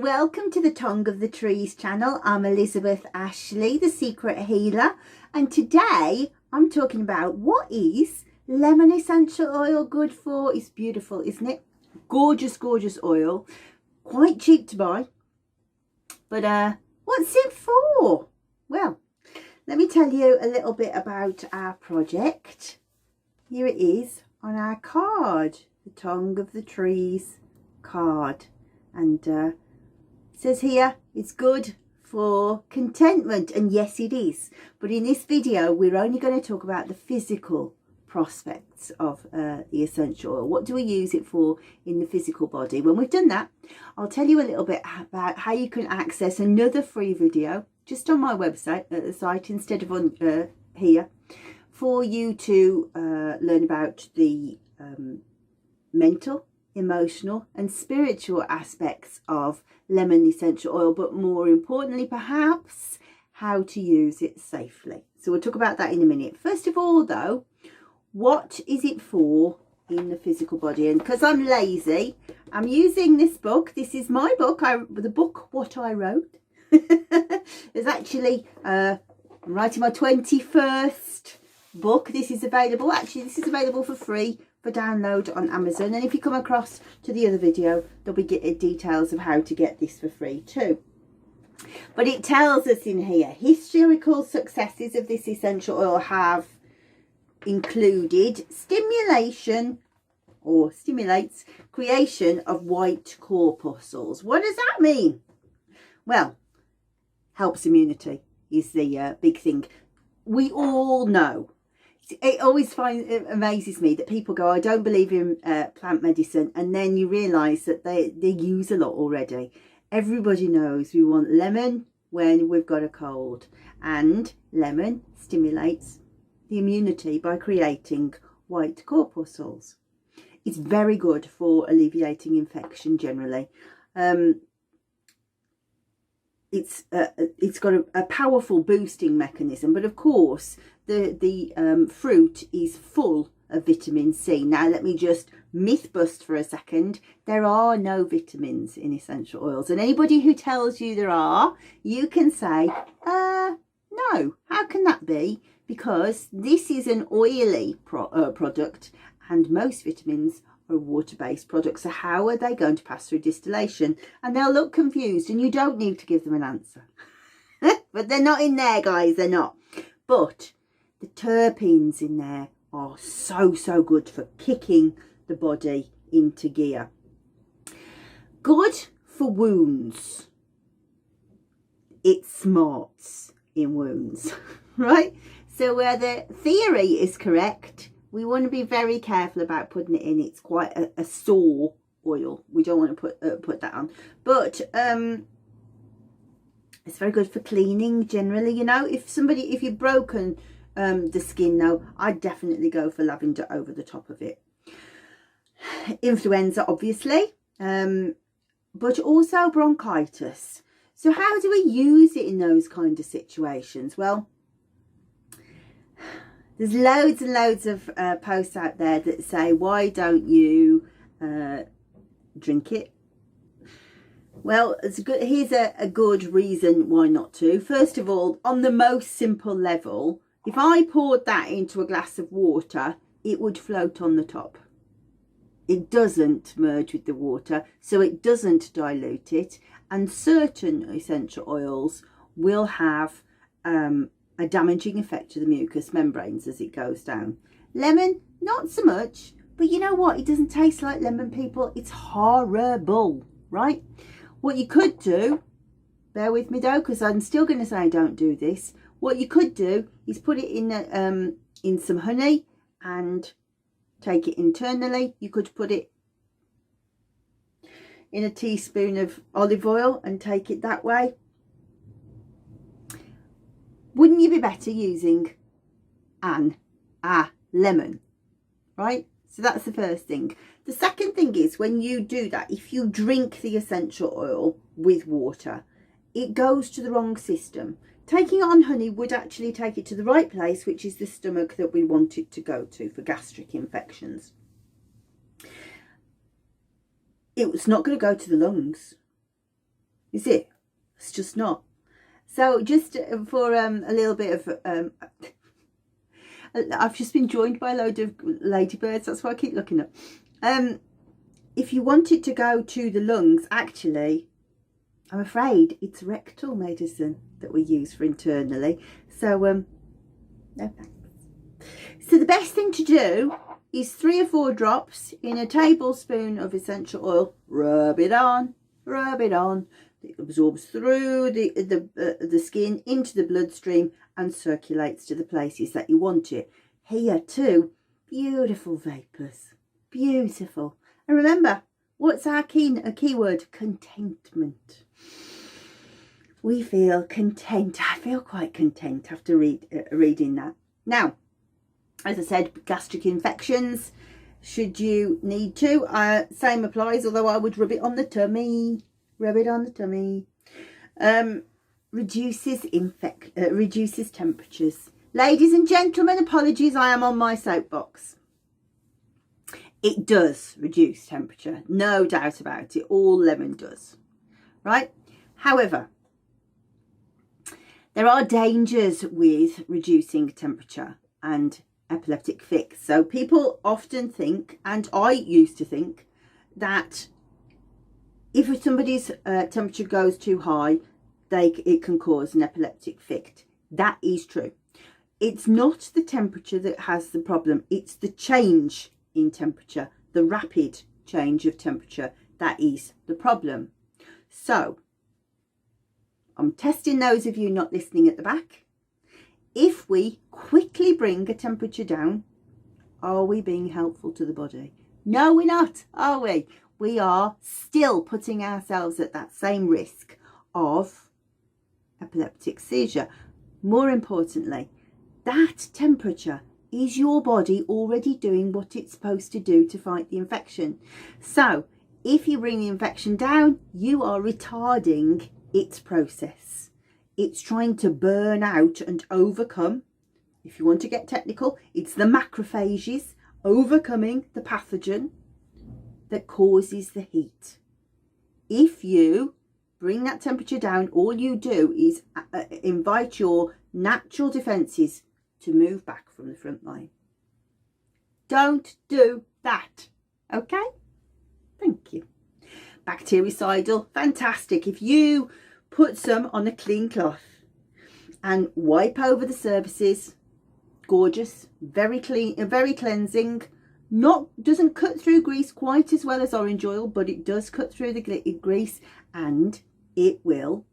Welcome to the Tongue of the Trees channel. I'm Elizabeth Ashley, the secret healer, and today I'm talking about what is lemon essential oil good for. It's beautiful, isn't it? Gorgeous, gorgeous oil. Quite cheap to buy. But what's it for? Well, let me tell you a little bit about our project. Here it is on our card, the Tongue of the Trees card. And it says here it's good for contentment, and yes it is, but in this video we're only going to talk about the physical prospects of the essential oil. What do we use it for in the physical body? When we've done that, I'll tell you a little bit about how you can access another free video just on my website at the site instead of on here, for you to learn about the mental, emotional and spiritual aspects of lemon essential oil, but more importantly perhaps how to use it safely. So we'll talk about that in a minute. First of all though, what is it for in the physical body? And because I'm lazy, I'm using this book. This is my book, the book What I Wrote. It's actually I'm writing my 21st book. This is available for free for download on Amazon, and if you come across to the other video there'll be details of how to get this for free too. But it tells us in here historical successes of this essential oil have included stimulates creation of white corpuscles. What does that mean? Well, helps immunity is the big thing. We all know. It always amazes me that people go, I don't believe in plant medicine, and then you realise that they use a lot already. Everybody knows we want lemon when we've got a cold, and lemon stimulates the immunity by creating white corpuscles. It's very good for alleviating infection generally. It's got a powerful boosting mechanism, but of course the fruit is full of vitamin C. Now let me just myth bust for a second. There are no vitamins in essential oils, and anybody who tells you there are, you can say no, how can that be? Because this is an oily product, and most vitamins are water-based products, so how are they going to pass through distillation? And they'll look confused, and you don't need to give them an answer. But they're not in there, guys, they're not. But the terpenes in there are so good for kicking the body into gear. Good for wounds. It smarts in wounds, right? So where the theory is correct, we want to be very careful about putting it in. It's quite a sore oil. We don't want to put that on. But it's very good for cleaning generally. You know, if you've broken the skin now, I'd definitely go for lavender over the top of it. Influenza, obviously, but also bronchitis. So how do we use it in those kind of situations? Well, there's loads and loads of posts out there that say, why don't you drink it? Well, here's a good reason why not to. First of all, on the most simple level, if I poured that into a glass of water, it would float on the top. It doesn't merge with the water, so it doesn't dilute it. And certain essential oils will have a damaging effect to the mucous membranes as it goes down. Lemon, not so much, but you know what? It doesn't taste like lemon, people. It's horrible, right? What you could do, bear with me though, because I'm still going to say don't do this. What you could do is put it in some honey and take it internally. You could put it in a teaspoon of olive oil and take it that way. Wouldn't you be better using a lemon, right? So that's the first thing. The second thing is, when you do that, if you drink the essential oil with water, it goes to the wrong system. Taking it on honey would actually take it to the right place, which is the stomach that we want it to go to for gastric infections. It's not going to go to the lungs, is it? It's just not. So just for a little bit of... I've just been joined by a load of ladybirds. That's why I keep looking up. If you want it to go to the lungs, actually, I'm afraid it's rectal medicine that we use for internally. So, no thanks. So the best thing to do is 3 or 4 drops in a tablespoon of essential oil. Rub it on, rub it on. It absorbs through the skin into the bloodstream and circulates to the places that you want it. Here too, beautiful vapours, beautiful. And remember, what's our keyword? Contentment. We feel content. I feel quite content after reading that. Now, as I said, gastric infections, should you need to, same applies, although I would rub it on the tummy. Rub it on the tummy. Reduces temperatures. Ladies and gentlemen, apologies, I am on my soapbox. It does reduce temperature, no doubt about it. All lemon does, right? However, there are dangers with reducing temperature and epileptic fix. So people often think, and I used to think, that if somebody's temperature goes too high, it can cause an epileptic fit. That is true. It's not the temperature that has the problem. It's the change in temperature, the rapid change of temperature, that is the problem. So, I'm testing those of you not listening at the back. If we quickly bring a temperature down, are we being helpful to the body? No, we're not, are we? We are still putting ourselves at that same risk of epileptic seizure. More importantly, that temperature is your body already doing what it's supposed to do to fight the infection. So if you bring the infection down, you are retarding its process. It's trying to burn out and overcome. If you want to get technical, it's the macrophages overcoming the pathogen that causes the heat. If you bring that temperature down, all you do is invite your natural defences to move back from the front line. Don't do that, okay? Thank you. Bactericidal, fantastic. If you put some on a clean cloth and wipe over the surfaces, gorgeous, very clean, very cleansing. Doesn't cut through grease quite as well as orange oil, but it does cut through the grease, and it will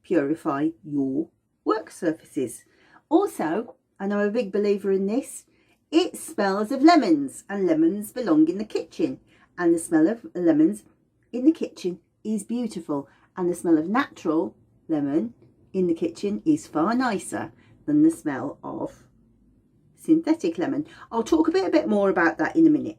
purify your work surfaces. Also, and I'm a big believer in this, it smells of lemons, and lemons belong in the kitchen, and the smell of lemons in the kitchen is beautiful, and the smell of natural lemon in the kitchen is far nicer than the smell of synthetic lemon. I'll talk a bit more about that in a minute.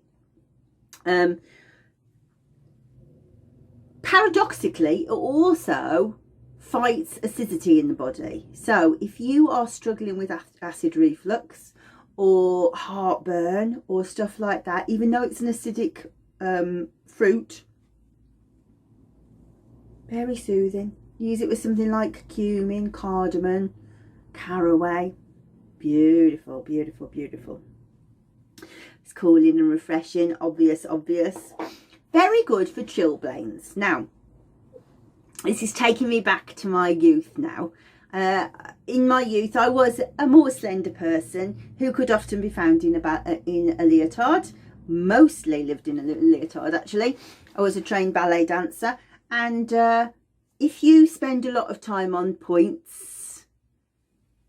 Paradoxically, it also fights acidity in the body. So if you are struggling with acid reflux or heartburn or stuff like that, even though it's an acidic fruit, very soothing. Use it with something like cumin, cardamom, caraway. Beautiful, beautiful, beautiful. It's cooling and refreshing, obvious. Very good for chilblains. Now, this is taking me back to my youth now. In my youth, I was a more slender person who could often be found in a leotard. Mostly lived in a leotard, actually. I was a trained ballet dancer. And if you spend a lot of time on points,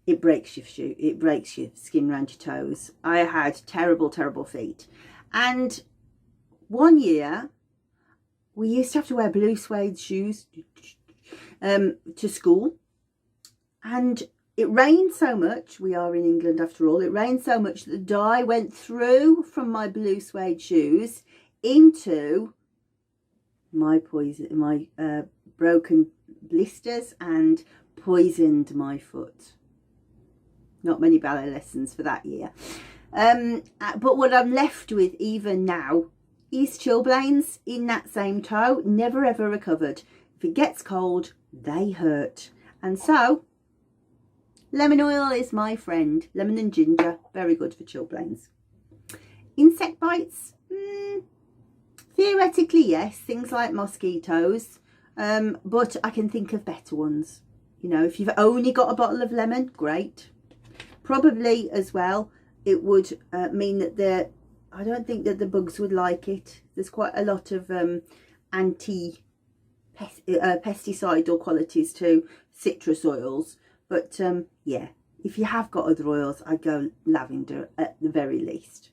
it breaks your shoe. It breaks your skin around your toes. I had terrible feet. And one year, we used to have to wear blue suede shoes to school. And It rained so much, we are in England after all, it rained so much that the dye went through from my blue suede shoes into my broken blisters and poisoned my foot. Not many ballet lessons for that year. But what I'm left with even now is chilblains in that same toe, never ever recovered. If it gets cold, they hurt. And so, lemon oil is my friend. Lemon and ginger, very good for chilblains. Insect bites, theoretically yes, things like mosquitoes, but I can think of better ones. You know, if you've only got a bottle of lemon, great. Probably as well, it would mean that I don't think that the bugs would like it. There's quite a lot of pesticidal qualities to citrus oils. But yeah, if you have got other oils, I'd go lavender at the very least.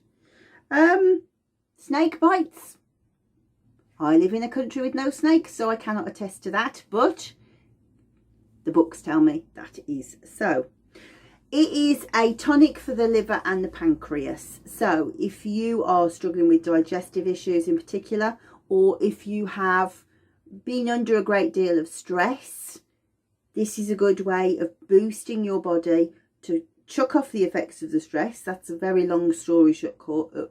Snake bites. I live in a country with no snakes, so I cannot attest to that. But the books tell me that is so. It is a tonic for the liver and the pancreas. So if you are struggling with digestive issues in particular, or if you have been under a great deal of stress, this is a good way of boosting your body to chuck off the effects of the stress. That's a very long story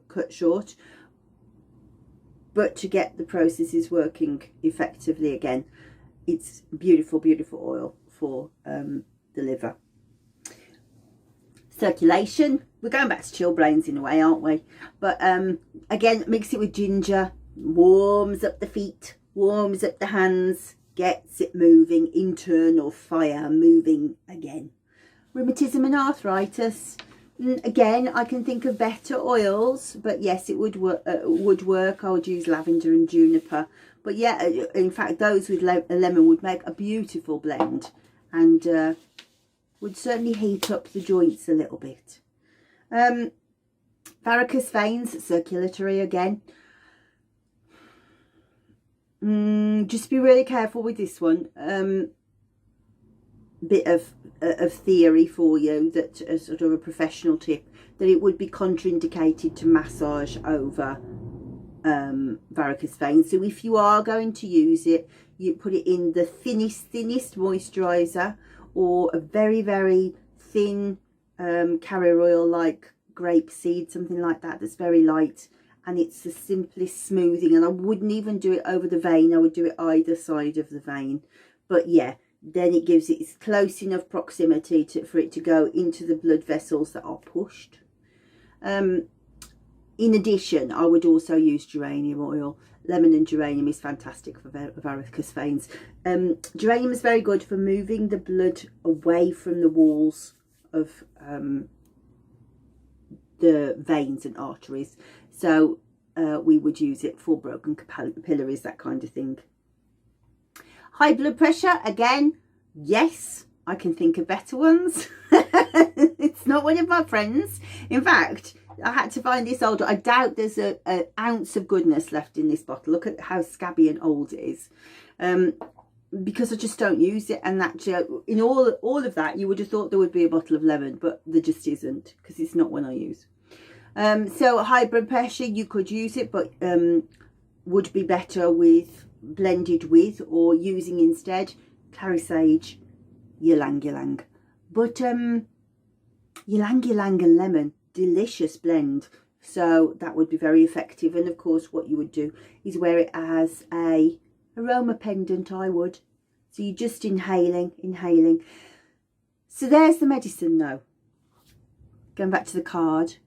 cut short. But to get the processes working effectively again, it's beautiful, beautiful oil for the liver. Circulation, we're going back to chilblains in a way, aren't we? But again, mix it with ginger, warms up the feet, warms up the hands, gets it moving, internal fire moving again. Rheumatism and arthritis, again, I can think of better oils, but yes, it would work. I would use lavender and juniper, but yeah, in fact those with lemon would make a beautiful blend, and would certainly heat up the joints a little bit. Varicose veins, circulatory again. Just be really careful with this one. Bit of theory for you, that as sort of a professional tip, that it would be contraindicated to massage over varicose veins. So if you are going to use it, you put it in the thinnest moisturizer, or a very, very thin carrier oil like grapeseed, something like that, that's very light, and it's the simplest smoothing. And I wouldn't even do it over the vein, I would do it either side of the vein. But yeah, then it gives it close enough proximity for it to go into the blood vessels that are pushed. In addition, I would also use geranium oil. Lemon and geranium is fantastic for varicose veins. Geranium is very good for moving the blood away from the walls of the veins and arteries. So we would use it for broken capillaries, that kind of thing. High blood pressure, again, yes, I can think of better ones. It's not one of my friends. In fact, I had to find this old. I doubt there's an ounce of goodness left in this bottle. Look at how scabby and old it is. Because I just don't use it. And actually, in all of that, you would have thought there would be a bottle of lemon, but there just isn't, because it's not one I use. So high blood pressure, you could use it, but would be better blended with or using instead clary sage, ylang ylang. But ylang ylang and lemon, delicious blend, so that would be very effective. And of course what you would do is wear it as a aroma pendant, I would. So you're just inhaling. So there's the medicine though. Going back to the card,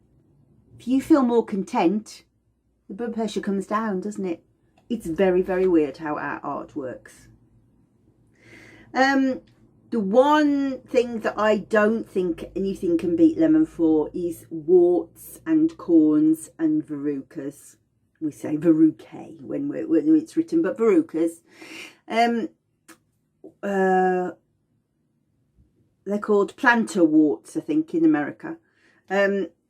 if you feel more content, the blood pressure comes down, doesn't it? It's very, very weird how our art works. The one thing that I don't think anything can beat lemon for is warts and corns and verrucas. We say verrucae when it's written, but verrucas. They're called plantar warts, I think, in America.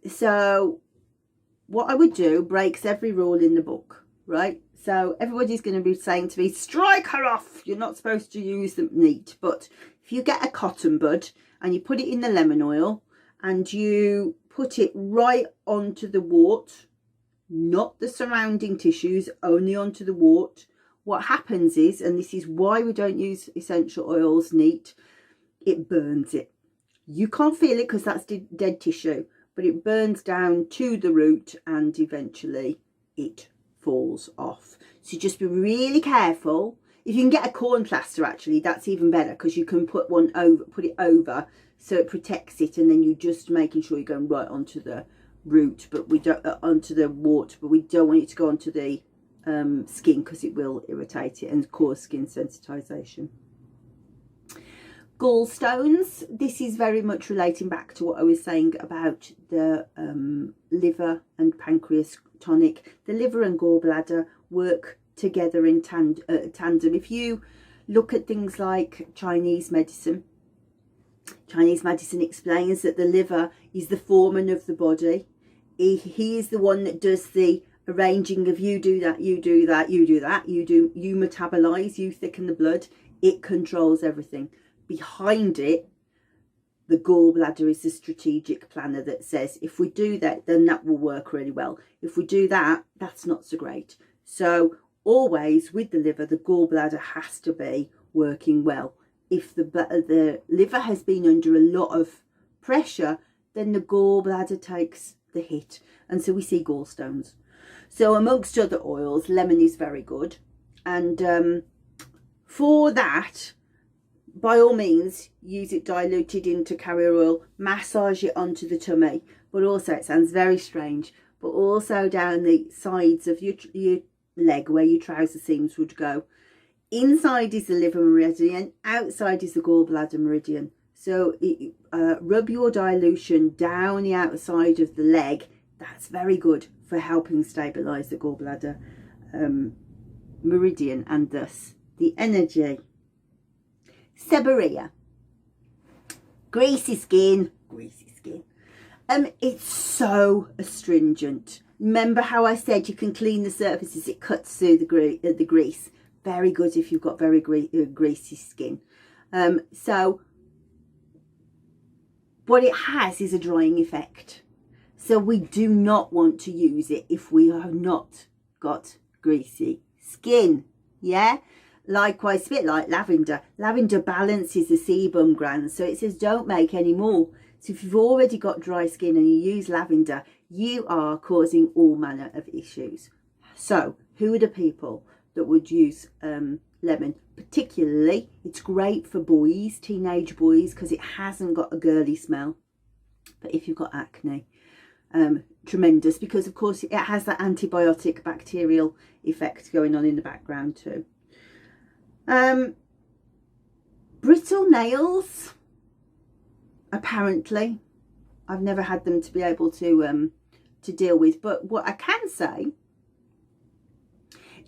So what I would do breaks every rule in the book, right? So everybody's going to be saying to me, strike her off. You're not supposed to use them neat. But if you get a cotton bud and you put it in the lemon oil and you put it right onto the wart, not the surrounding tissues, only onto the wart, what happens is, and this is why we don't use essential oils neat, it burns it. You can't feel it because that's dead tissue, but it burns down to the root and eventually it falls off. So just be really careful. If you can get a corn plaster, actually, that's even better, because you can put it over so it protects it, and then you're just making sure you're going right onto the root, but we don't onto the wart, but we don't want it to go onto the skin, because it will irritate it and cause skin sensitization. Gallstones, this is very much relating back to what I was saying about the liver and pancreas tonic. The liver and gallbladder work together in tandem. If you look at things like Chinese medicine explains that the liver is the foreman of the body. He is the one that does the arranging of you do that, you do that, you do that, you metabolize, you thicken the blood. It controls everything. Behind it, the gallbladder is the strategic planner that says, if we do that, then that will work really well. If we do that, that's not so great. So always with the liver, the gallbladder has to be working well. If the liver has been under a lot of pressure, then the gallbladder takes the hit, and so we see gallstones. So amongst other oils, lemon is very good, and for that, by all means, use it diluted into carrier oil, massage it onto the tummy, but also, it sounds very strange, but also down the sides of your leg where your trouser seams would go. Inside is the liver meridian, outside is the gallbladder meridian. So rub your dilution down the outside of the leg. That's very good for helping stabilise the gallbladder meridian and thus the energy. Seborrhea, greasy skin. It's so astringent. Remember how I said you can clean the surfaces, it cuts through the grease. Very good if you've got very greasy skin. So what it has is a drying effect. So we do not want to use it if we have not got greasy skin. Yeah. Likewise, a bit like lavender. Lavender balances the sebum glands, so it says don't make any more. So if you've already got dry skin and you use lavender, you are causing all manner of issues. So who are the people that would use lemon? Particularly, it's great for boys, teenage boys, because it hasn't got a girly smell. But if you've got acne, tremendous, because of course it has that antibiotic bacterial effect going on in the background too. Brittle nails, apparently, I've never had them to be able to deal with, but what I can say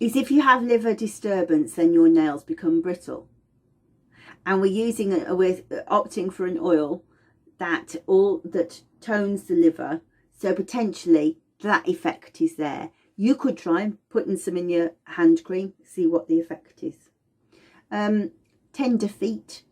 is if you have liver disturbance, then your nails become brittle, and we're opting for an oil that tones the liver, so potentially that effect is there. You could try putting some in your hand cream, see what the effect is. Tender feet,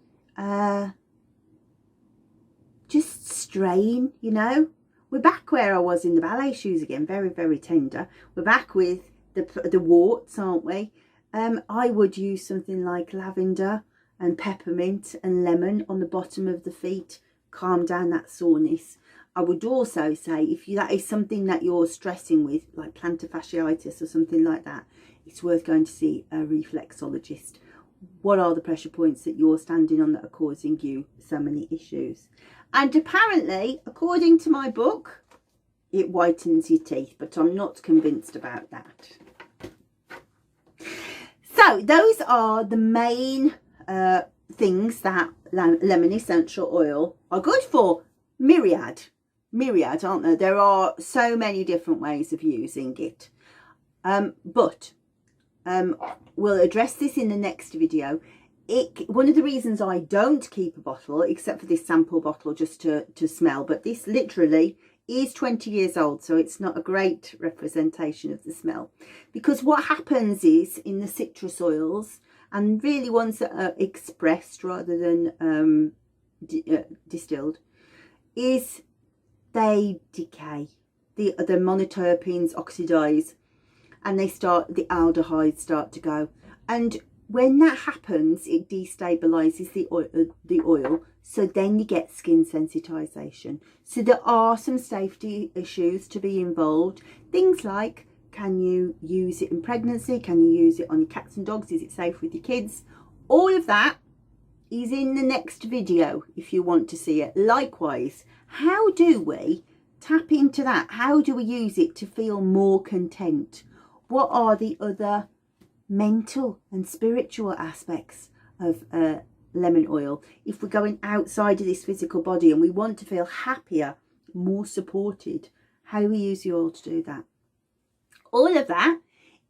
just strain, you know. We're back where I was in the ballet shoes again, very, very tender. We're back with the warts, aren't we? I would use something like lavender and peppermint and lemon on the bottom of the feet, calm down that soreness. I would also say, if that is something that you're stressing with, like plantar fasciitis or something like that, it's worth going to see a reflexologist. What are the pressure points that you're standing on that are causing you so many issues? And apparently, according to my book, it whitens your teeth, but I'm not convinced about that. So those are the main things that lemon essential oil are good for. Myriad, aren't there? There are so many different ways of using it. But we'll address this in the next video. One of the reasons I don't keep a bottle, except for this sample bottle just to smell, but this literally is 20 years old, so it's not a great representation of the smell. Because what happens is, in the citrus oils and really ones that are expressed rather than distilled, is they decay. The monoterpenes oxidize, and the aldehydes start to go. And when that happens, it destabilizes the oil, so then you get skin sensitization. So there are some safety issues to be involved. Things like, can you use it in pregnancy? Can you use it on your cats and dogs? Is it safe with your kids? All of that is in the next video if you want to see it. Likewise, how do we tap into that? How do we use it to feel more content? What are the other mental and spiritual aspects of lemon oil? If we're going outside of this physical body and we want to feel happier, more supported, how do we use the oil to do that? All of that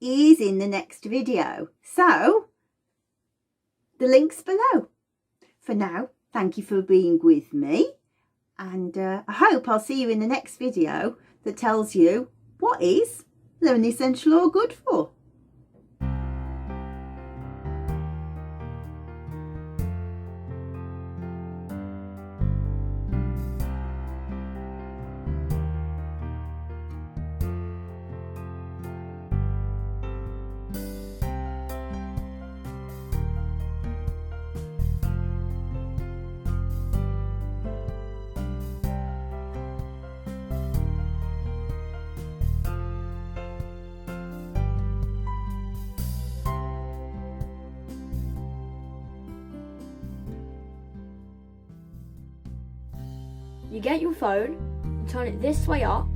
is in the next video, so the link's below. For now, thank you for being with me, and I hope I'll see you in the next video that tells you what is lemon essential oil good for. You get your phone, you turn it this way up,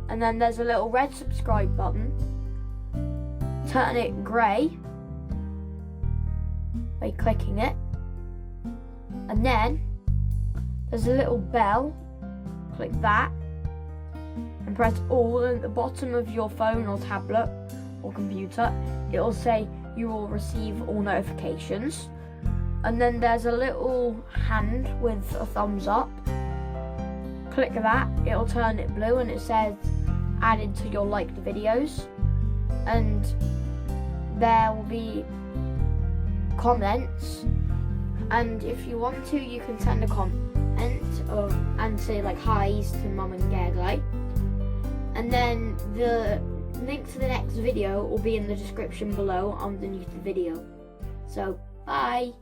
and then there's a little red subscribe button. Turn it grey by clicking it, and then there's a little bell. Click that and press all at the bottom of your phone or tablet or computer. It'll say you will receive all notifications, and then there's a little hand with a thumbs up. Click that, it'll turn it blue and it says added to your liked videos, and there will be comments, and if you want to you can send a comment and say like hi's to Mum and Gerglei, and then the link to the next video will be in the description below underneath the video. So bye.